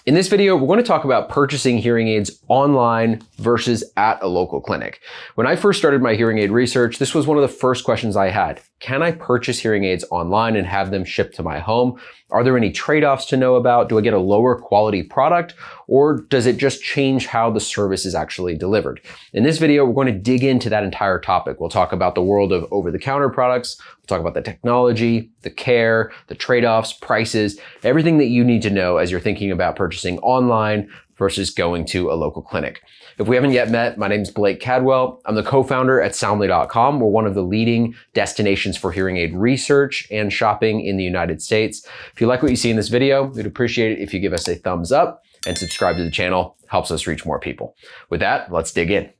In this video, we're going to talk about purchasing hearing aids online versus at a local clinic. When I first started my hearing aid research, this was one of the first questions I had. Can I purchase hearing aids online and have them shipped to my home? Are there any trade-offs to know about? Do I get a lower quality product, or does it just change how the service is actually delivered? In this video, we're going to dig into that entire topic. We'll talk about the world of over-the-counter products. We'll talk about the technology, the care, the trade-offs, prices, everything that you need to know as you're thinking about purchasing online versus going to a local clinic. If we haven't yet met, my name's Blake Cadwell. I'm the co-founder at Soundly.com. We're one of the leading destinations for hearing aid research and shopping in the United States. If you like what you see in this video, we'd appreciate it if you give us a thumbs up and subscribe to the channel. Helps us reach more people. With that, let's dig in.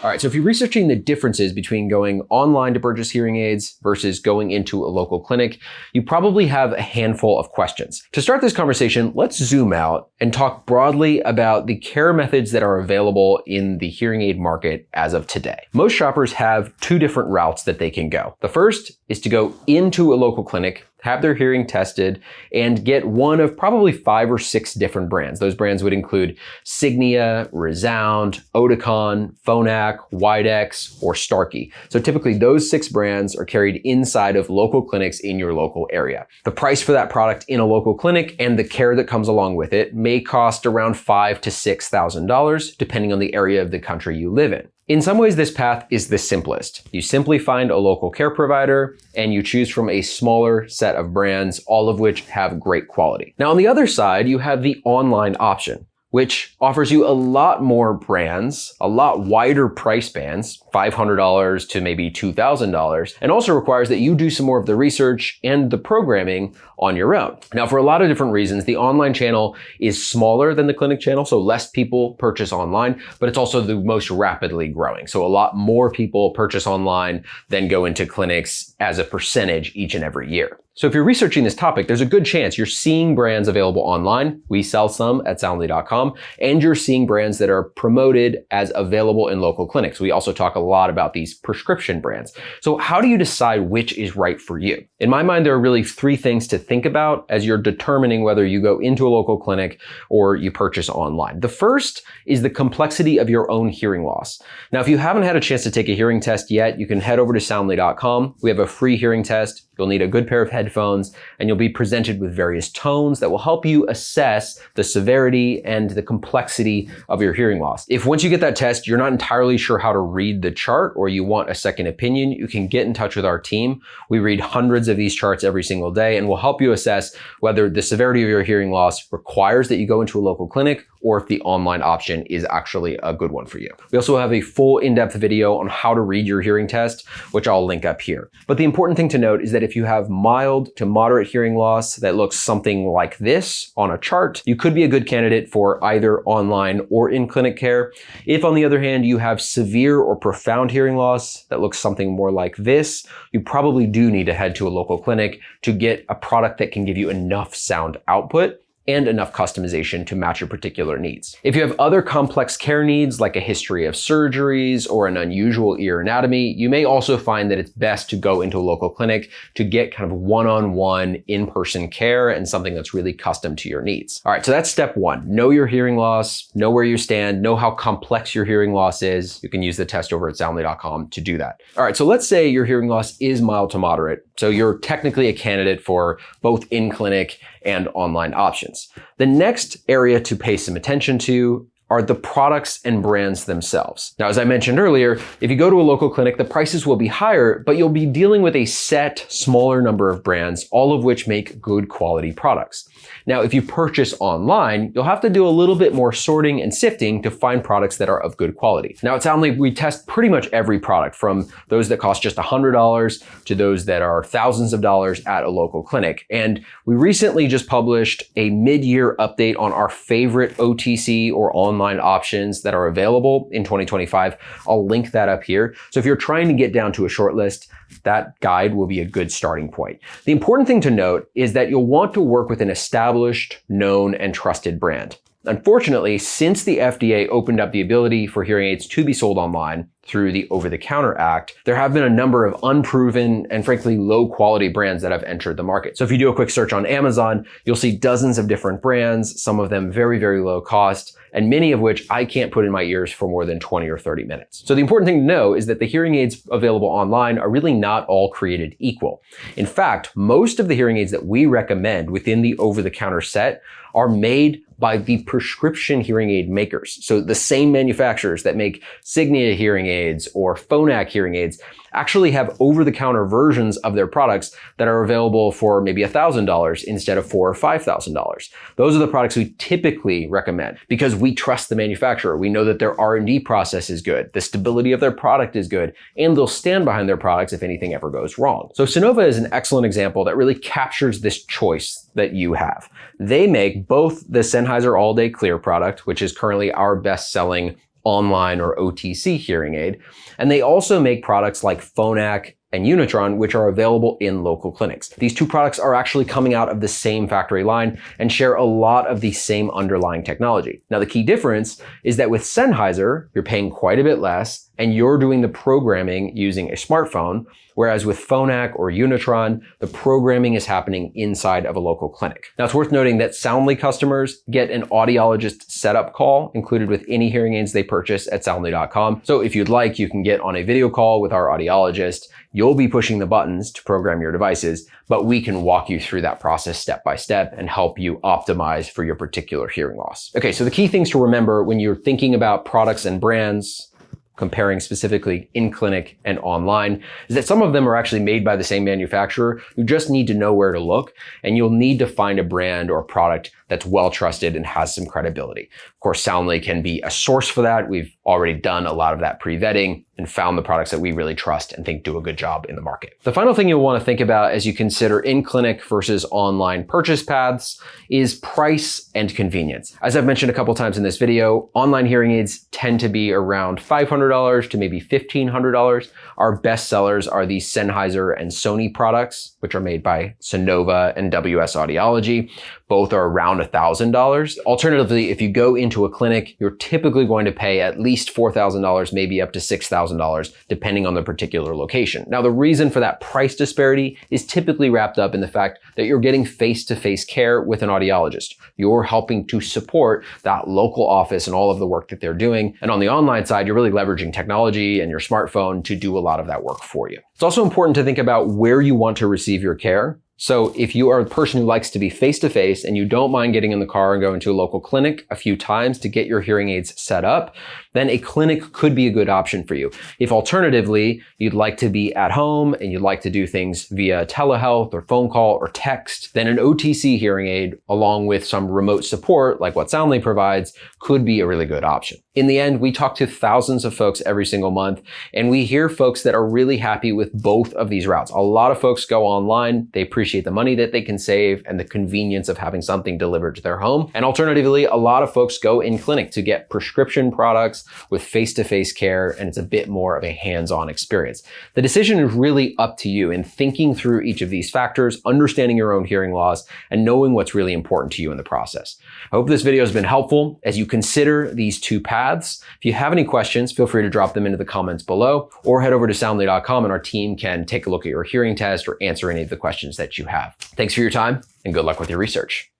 All right, so if you're researching the differences between going online to purchase hearing aids versus going into a local clinic, you probably have a handful of questions. To start this conversation, let's zoom out and talk broadly about the care methods that are available in the hearing aid market as of today. Most shoppers have two different routes that they can go. The first is to go into a local clinic, have their hearing tested, and get one of probably 5 or 6 different brands. Those brands would include Signia, Resound, Oticon, Phonak, Widex, or Starkey. So typically those 6 brands are carried inside of local clinics in your local area. The price for that product in a local clinic and the care that comes along with it may cost around $5,000 to $6,000, depending on the area of the country you live in. In some ways, this path is the simplest. You simply find a local care provider and you choose from a smaller set of brands, all of which have great quality. Now, on the other side, you have the online option, which offers you a lot more brands, a lot wider price bands, $500 to maybe $2,000, and also requires that you do some more of the research and the programming on your own. Now, for a lot of different reasons, the online channel is smaller than the clinic channel, so less people purchase online, but it's also the most rapidly growing. So a lot more people purchase online than go into clinics as a percentage each and every year. So if you're researching this topic, there's a good chance you're seeing brands available online. We sell some at Soundly.com, and you're seeing brands that are promoted as available in local clinics. We also talk a lot about these prescription brands. So how do you decide which is right for you? In my mind, there are really 3 things to think about as you're determining whether you go into a local clinic or you purchase online. The first is the complexity of your own hearing loss. Now, if you haven't had a chance to take a hearing test yet, you can head over to Soundly.com. We have a free hearing test. You'll need a good pair of headphones, and you'll be presented with various tones that will help you assess the severity and the complexity of your hearing loss. If once you get that test, you're not entirely sure how to read the chart or you want a second opinion, you can get in touch with our team. We read hundreds of these charts every single day, and we'll help you assess whether the severity of your hearing loss requires that you go into a local clinic or if the online option is actually a good one for you. We also have a full in-depth video on how to read your hearing test, which I'll link up here. But the important thing to note is that if you have mild to moderate hearing loss that looks something like this on a chart, you could be a good candidate for either online or in-clinic care. If, on the other hand, you have severe or profound hearing loss that looks something more like this, you probably do need to head to a local clinic to get a product that can give you enough sound output and enough customization to match your particular needs. If you have other complex care needs, like a history of surgeries or an unusual ear anatomy, you may also find that it's best to go into a local clinic to get kind of one-on-one in-person care and something that's really custom to your needs. All right, so that's step 1. Know your hearing loss, know where you stand, know how complex your hearing loss is. You can use the test over at Soundly.com to do that. All right, so let's say your hearing loss is mild to moderate. So you're technically a candidate for both in-clinic and online options. The next area to pay some attention to are the products and brands themselves. Now, as I mentioned earlier, if you go to a local clinic, the prices will be higher, but you'll be dealing with a set, smaller number of brands, all of which make good quality products. Now, if you purchase online, you'll have to do a little bit more sorting and sifting to find products that are of good quality. Now, at Soundly, we test pretty much every product, from those that cost just $100 to those that are thousands of dollars at a local clinic. And we recently just published a mid-year update on our favorite OTC or online options that are available in 2025. I'll link that up here. So if you're trying to get down to a short list, that guide will be a good starting point. The important thing to note is that you'll want to work with an established, known, and trusted brand. Unfortunately, since the FDA opened up the ability for hearing aids to be sold online through the Over-the-Counter Act, there have been a number of unproven and frankly low-quality brands that have entered the market. So if you do a quick search on Amazon, you'll see dozens of different brands, some of them very, very low cost, and many of which I can't put in my ears for more than 20 or 30 minutes. So the important thing to know is that the hearing aids available online are really not all created equal. In fact, most of the hearing aids that we recommend within the over-the-counter set are made by the prescription hearing aid makers. So the same manufacturers that make Signia hearing aids or Phonak hearing aids actually have over-the-counter versions of their products that are available for maybe $1,000 instead of $4,000 or $5,000. Those are the products we typically recommend because we trust the manufacturer. We know that their R&D process is good, the stability of their product is good, and they'll stand behind their products if anything ever goes wrong. So Sonova is an excellent example that really captures this choice that you have. They make both the Sennheiser All Day Clear product, which is currently our best-selling online or OTC hearing aid. And they also make products like Phonak and Unitron, which are available in local clinics. These two products are actually coming out of the same factory line and share a lot of the same underlying technology. Now, the key difference is that with Sennheiser, you're paying quite a bit less and you're doing the programming using a smartphone, whereas with Phonak or Unitron, the programming is happening inside of a local clinic. Now, it's worth noting that Soundly customers get an audiologist setup call included with any hearing aids they purchase at soundly.com. So if you'd like, you can get on a video call with our audiologist. You'll be pushing the buttons to program your devices, but we can walk you through that process step by step and help you optimize for your particular hearing loss. Okay, so the key things to remember when you're thinking about products and brands, comparing specifically in-clinic and online, is that some of them are actually made by the same manufacturer. You just need to know where to look, and you'll need to find a brand or a product that's well trusted and has some credibility. Of course, Soundly can be a source for that. We've already done a lot of that pre-vetting and found the products that we really trust and think do a good job in the market. The final thing you'll want to think about as you consider in-clinic versus online purchase paths is price and convenience. As I've mentioned a couple times in this video, online hearing aids tend to be around $500 to maybe $1,500. Our best sellers are the Sennheiser and Sony products, which are made by Sonova and WS Audiology. Both are around $1,000. Alternatively, if you go into a clinic, you're typically going to pay at least $4,000, maybe up to $6,000, depending on the particular location. Now, the reason for that price disparity is typically wrapped up in the fact that you're getting face-to-face care with an audiologist. You're helping to support that local office and all of the work that they're doing. And on the online side, you're really leveraging technology and your smartphone to do a lot of that work for you. It's also important to think about where you want to receive your care. So if you are a person who likes to be face-to-face and you don't mind getting in the car and going to a local clinic a few times to get your hearing aids set up, then a clinic could be a good option for you. If alternatively, you'd like to be at home and you'd like to do things via telehealth or phone call or text, then an OTC hearing aid along with some remote support like what Soundly provides could be a really good option. In the end, we talk to thousands of folks every single month, and we hear folks that are really happy with both of these routes. A lot of folks go online. They appreciate the money that they can save and the convenience of having something delivered to their home. And alternatively, a lot of folks go in clinic to get prescription products with face-to-face care, and it's a bit more of a hands-on experience. The decision is really up to you in thinking through each of these factors, understanding your own hearing loss, and knowing what's really important to you in the process. I hope this video has been helpful as you consider these two paths. If you have any questions, feel free to drop them into the comments below or head over to soundly.com and our team can take a look at your hearing test or answer any of the questions that you have. Thanks for your time and good luck with your research.